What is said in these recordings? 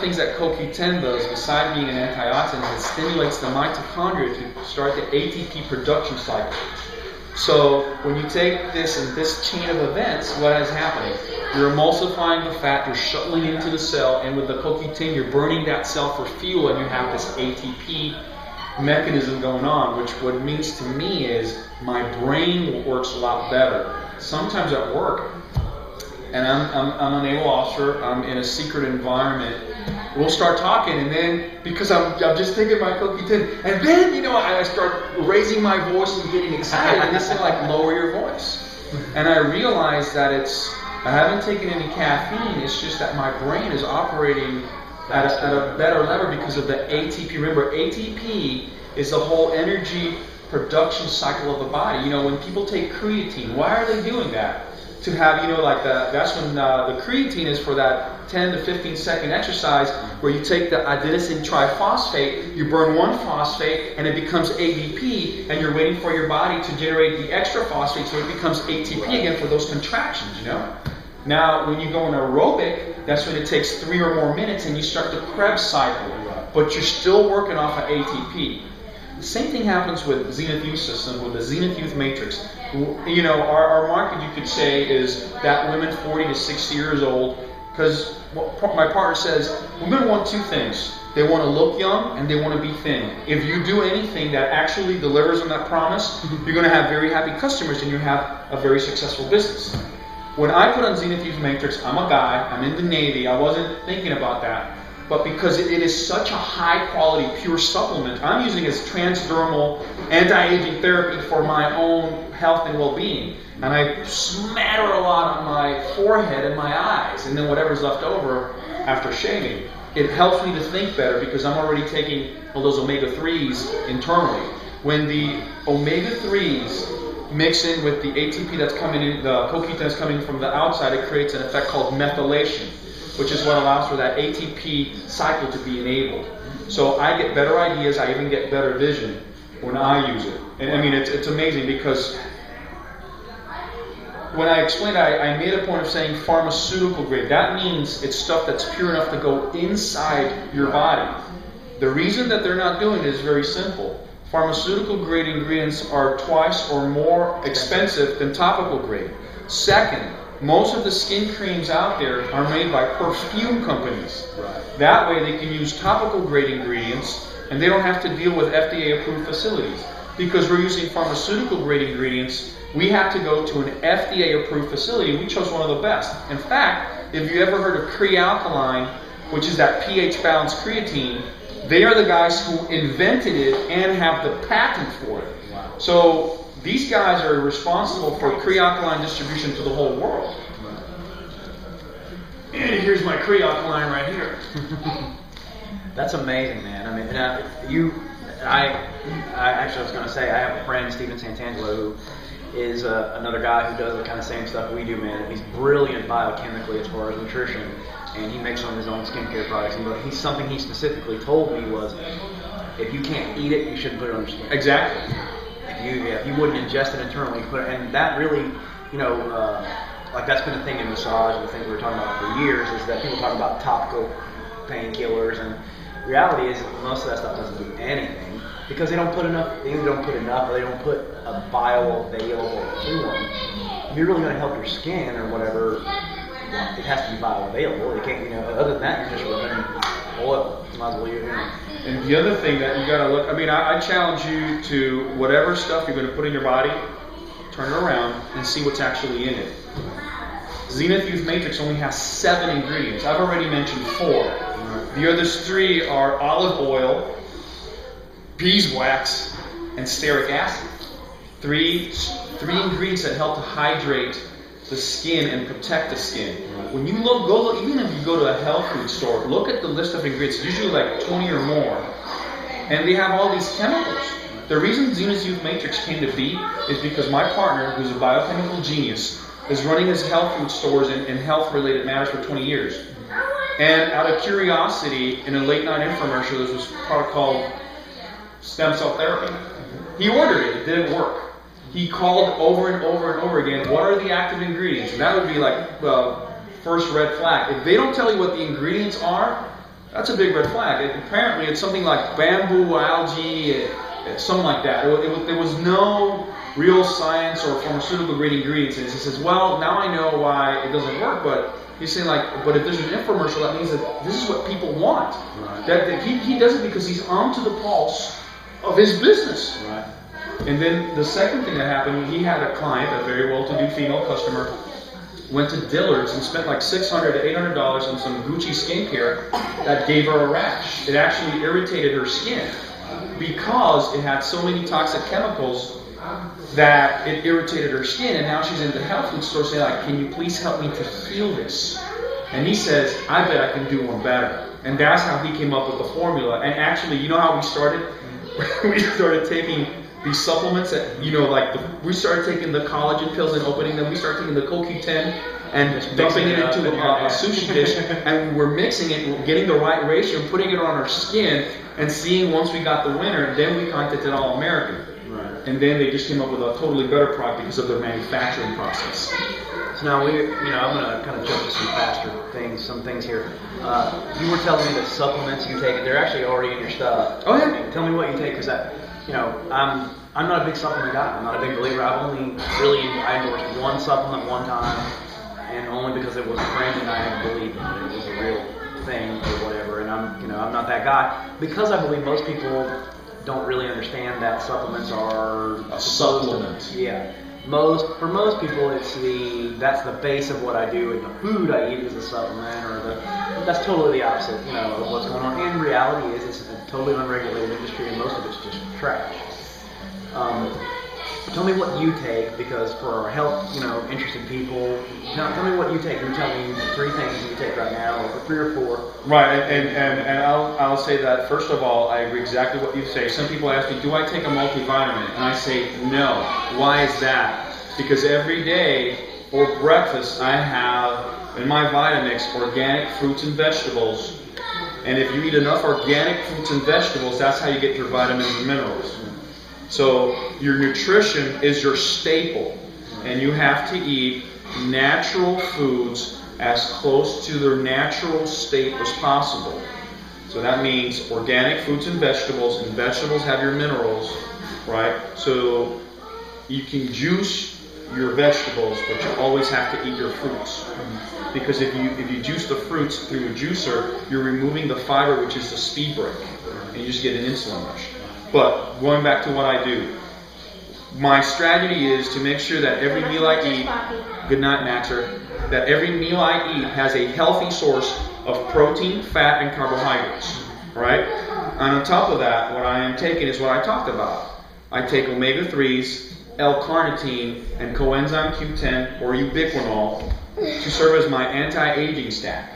things that CoQ10 does, besides being an antioxidant, is it stimulates the mitochondria to start the ATP production cycle. So when you take this and this chain of events, what is happening? You're emulsifying the fat, you're shuttling into the cell, and with the CoQ10, you're burning that cell for fuel, and you have this ATP mechanism going on, which what it means to me is my brain works a lot better. Sometimes at work, and I'm a naval officer, I'm in a secret environment, we'll start talking, and then, because I'm just taking my CoQ10, and then, you know, I start raising my voice and getting excited, and this is like, lower your voice. And I realize that I haven't taken any caffeine, it's just that my brain is operating at a better level because of the ATP. Remember, ATP is the whole energy production cycle of the body. You know, when people take creatine, why are they doing that? To have, you know, like that's when the creatine is for that 10 to 15 second exercise where you take the adenosine triphosphate, you burn one phosphate, and it becomes ADP, and you're waiting for your body to generate the extra phosphate so it becomes ATP again for those contractions, you know? Now, when you go in aerobic, that's when it takes 3 or more minutes and you start the Krebs cycle, but you're still working off of ATP. The same thing happens with Zenith Youth System, with the Zenith Youth Matrix. You know, our market, you could say, is that women 40 to 60 years old, because my partner says, women want 2 things. They want to look young and they want to be thin. If you do anything that actually delivers on that promise, you're going to have very happy customers and you have a very successful business. When I put on Zenith Youth Matrix, I'm a guy, I'm in the Navy, I wasn't thinking about that. But because it is such a high quality, pure supplement, I'm using it as transdermal anti-aging therapy for my own health and well-being. And I smatter a lot on my forehead and my eyes, and then whatever's left over after shaving. It helps me to think better because I'm already taking all those omega-3s internally. When the omega-3s mix in with the ATP that's coming in, the CoQ10 that's coming from the outside, it creates an effect called methylation, which is what allows for that ATP cycle to be enabled. So I get better ideas, I even get better vision when I use it. And I mean, it's amazing because when I explained, I made a point of saying pharmaceutical grade. That means it's stuff that's pure enough to go inside your body. The reason that they're not doing it is very simple. Pharmaceutical grade ingredients are twice or more expensive than topical grade. Second, most of the skin creams out there are made by perfume companies. Right. That way they can use topical grade ingredients and they don't have to deal with FDA approved facilities. Because we're using pharmaceutical grade ingredients, we have to go to an FDA approved facility. We chose one of the best. In fact, if you ever heard of Crealkaline, which is that pH balanced creatine, they are the guys who invented it and have the patent for it. Wow. So these guys are responsible for Crealkaline distribution to the whole world. And here's my Crealkaline right here. That's amazing, man. I mean, I actually was going to say, I have a friend, Steven Santangelo, who is another guy who does the kind of same stuff we do, man. He's brilliant biochemically as far as nutrition, and he makes some of his own skincare products. And something he specifically told me was, if you can't eat it, you shouldn't put it on your skin. Exactly. If you wouldn't ingest it internally, and that really, you know, like that's been a thing in massage, the thing we were talking about for years, is that people talk about topical painkillers, and the reality is most of that stuff doesn't do anything because they don't put enough. They either don't put enough, or they don't put a bioavailable form. If you're really going to help your skin or whatever, it has to be bioavailable. You can't, you know, other than that, you're just rubbing oil. Might as well use it. And the other thing that you got to look, I mean, I challenge you to whatever stuff you're going to put in your body, turn it around and see what's actually in it. Zenith Youth Matrix only has 7 ingredients. I've already mentioned 4. The other 3 are olive oil, beeswax, and stearic acid. 3 ingredients that help to hydrate the skin and protect the skin. When you look, even if you go to a health food store, look at the list of ingredients, usually like 20 or more, and they have all these chemicals. The reason Zenith Youth Matrix came to be is because my partner, who's a biochemical genius, is running his health food stores in health-related matters for 20 years. And out of curiosity, in a late-night infomercial, there's this product called stem cell therapy. He ordered it. It didn't work. He called over and over and over again, what are the active ingredients? And that would be like the first red flag. If they don't tell you what the ingredients are, That's a big red flag. Apparently, it's something like bamboo algae, something like that. There was no real science or pharmaceutical grade ingredients in it. He says, well, now I know why it doesn't work, but he's saying but if there's an infomercial, that means that this is what people want. Right. That he does it because he's on to the pulse of his business. Right. And then the second thing that happened, he had a client, a very well-to-do female customer, went to Dillard's and spent like $600 to $800 on some Gucci skincare that gave her a rash. It actually irritated her skin because it had so many toxic chemicals that it irritated her skin. And now she's in the health food store saying, like, can you please help me to heal this? And he says, I bet I can do one better. And that's how he came up with the formula. And actually, you know how we started? We started taking these supplements that, we started taking the collagen pills and opening them. We started taking the CoQ10 and dumping it into a sushi dish, and we were mixing it, getting the right ratio, and putting it on our skin, and seeing once we got the winner, and then we contacted All American. Right. And then they just came up with a totally better product because of their manufacturing process. So now I'm going to kind of jump to some things here. You were telling me that supplements you take, they're actually already in your stuff. Oh yeah. Tell me what you take, because I'm not a big supplement guy. I'm not a big believer. I endorsed one supplement one time, and only because it was a friend and I had believed in it. It was a real thing or whatever. And I'm not that guy, because I believe most people don't really understand that supplements are a supplement. Yeah. For most people, that's the base of what I do, and the food I eat is a supplement, that's totally the opposite, of what's going on. In reality, it's a totally unregulated industry, and most of it's just trash. Tell me what you take, because for our health, interested people, tell me what you take. You tell me 3 things you take right now, or 3 or 4. Right, and I'll say that, first of all, I agree exactly what you say. Some people ask me, do I take a multivitamin? And I say, no. Why is that? Because every day for breakfast, I have in my Vitamix organic fruits and vegetables. And if you eat enough organic fruits and vegetables, that's how you get your vitamins and minerals. So your nutrition is your staple, and you have to eat natural foods as close to their natural state as possible. So that means organic fruits and vegetables have your minerals, right? So you can juice your vegetables, but you always have to eat your fruits. Because if you juice the fruits through a juicer, you're removing the fiber, which is the speed brake, and you just get an insulin rush. But going back to what I do, my strategy is to make sure that every meal I eat, good night, Maxer, that every meal I eat has a healthy source of protein, fat, and carbohydrates, right? And on top of that, what I am taking is what I talked about. I take omega-3s, L-carnitine, and coenzyme Q10 or ubiquinol to serve as my anti-aging stack,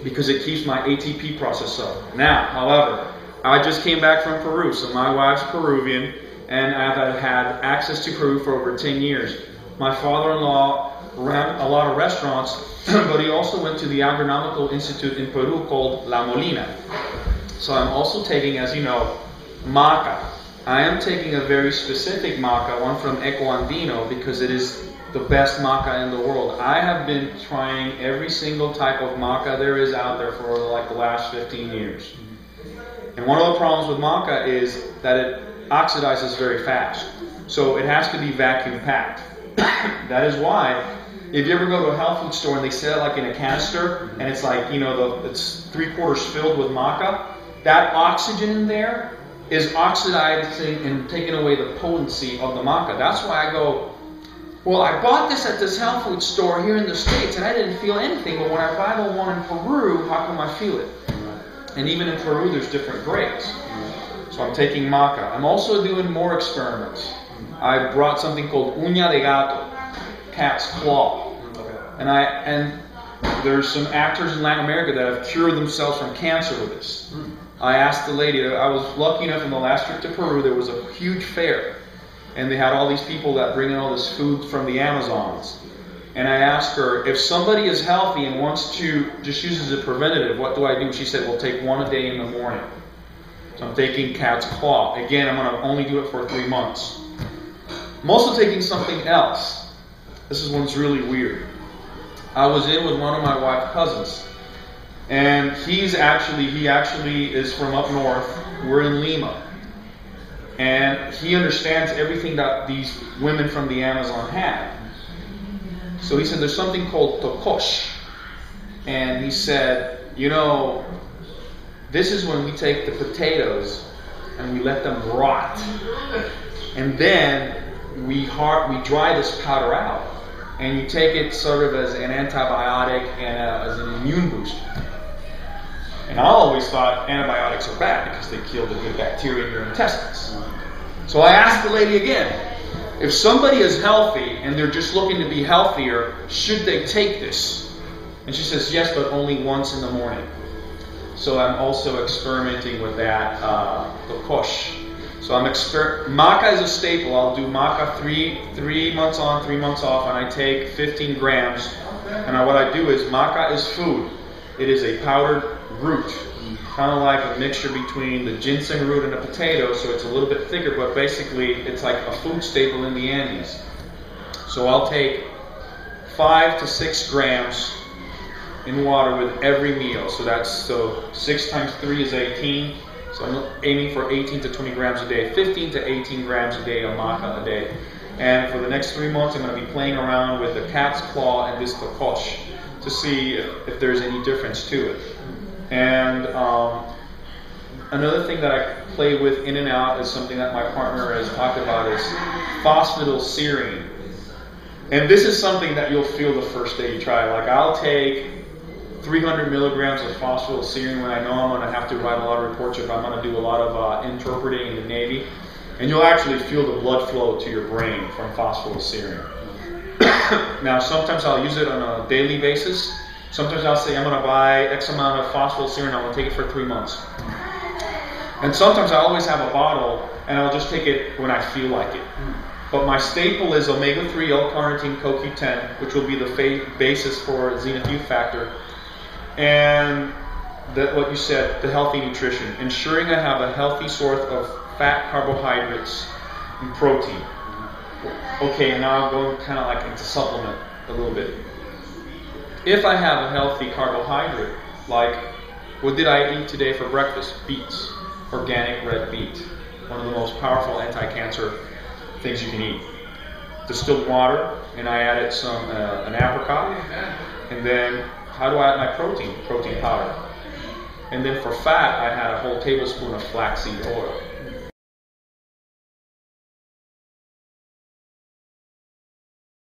because it keeps my ATP process up. Now, however, I just came back from Peru, so my wife's Peruvian, and I've had access to Peru for over 10 years. My father-in-law ran a lot of restaurants, but he also went to the Agronomical Institute in Peru called La Molina. So I'm also taking, as you know, maca. I am taking a very specific maca, one from Ecoandino, because it is the best maca in the world. I have been trying every single type of maca there is out there for like the last 15 years. And one of the problems with maca is that it oxidizes very fast. So it has to be vacuum packed. That is why, if you ever go to a health food store and they sell it like in a canister, and it's like, it's 3/4 filled with maca, that oxygen in there is oxidizing and taking away the potency of the maca. That's why I go, well, I bought this at this health food store here in the States and I didn't feel anything, but when I buy the one in Peru, how come I feel it? And even in Peru, there's different grades. So I'm taking maca. I'm also doing more experiments. I brought something called uña de gato, cat's claw. And there's some actors in Latin America that have cured themselves from cancer with this. I asked the lady, I was lucky enough in the last trip to Peru, there was a huge fair. And they had all these people that bring in all this food from the Amazons. And I asked her, if somebody is healthy and wants to just use it as a preventative, what do I do? She said, well, take one a day in the morning. So I'm taking cat's claw. Again, I'm going to only do it for 3 months. I'm also taking something else. This is one's really weird. I was in with one of my wife's cousins. And he actually is from up north. We're in Lima. And he understands everything that these women from the Amazon have. So he said there's something called tokosh. And he said, you know, this is when we take the potatoes and we let them rot. And then we dry this powder out. And you take it sort of as an antibiotic and as an immune booster. And I always thought antibiotics are bad because they kill the good bacteria in your intestines. So I asked the lady again, if somebody is healthy and they're just looking to be healthier, should they take this? And she says, yes, but only once in the morning. So I'm also experimenting with that, the kosh. So maca is a staple. I'll do maca three months on, 3 months off, and I take 15 grams. And what I do is, maca is food. It is a powdered root, kind of like a mixture between the ginseng root and a potato, so it's a little bit thicker, but basically it's like a food staple in the Andes. So I'll take 5 to 6 grams in water with every meal. So 6 times 3 is 18. So I'm aiming for 18 to 20 grams a day, 15 to 18 grams a day of maca a day. And for the next 3 months, I'm going to be playing around with the cat's claw and this tokosh to see if there's any difference to it. And another thing that I play with in and out is something that my partner has talked about is phosphatidylserine. And this is something that you'll feel the first day you try. Like I'll take 300 milligrams of phosphatidylserine when I know I'm going to have to write a lot of reports if I'm going to do a lot of interpreting in the Navy. And you'll actually feel the blood flow to your brain from phosphatidylserine. Now, sometimes I'll use it on a daily basis. Sometimes I'll say I'm going to buy X amount of phosphatidylserine, I'm going to take it for 3 months. And sometimes I always have a bottle, and I'll just take it when I feel like it. But my staple is omega-3 L-carnitine CoQ10, which will be the basis for zenith youth factor. And what you said, the healthy nutrition. Ensuring I have a healthy source of fat, carbohydrates, and protein. Okay, and now I'm going kind of like into supplement a little bit. If I have a healthy carbohydrate, like what did I eat today for breakfast? Beets, organic red beet. One of the most powerful anti-cancer things you can eat. Distilled water, and I added an apricot. And then, how do I add my protein? Protein powder. And then for fat, I had a whole tablespoon of flaxseed oil.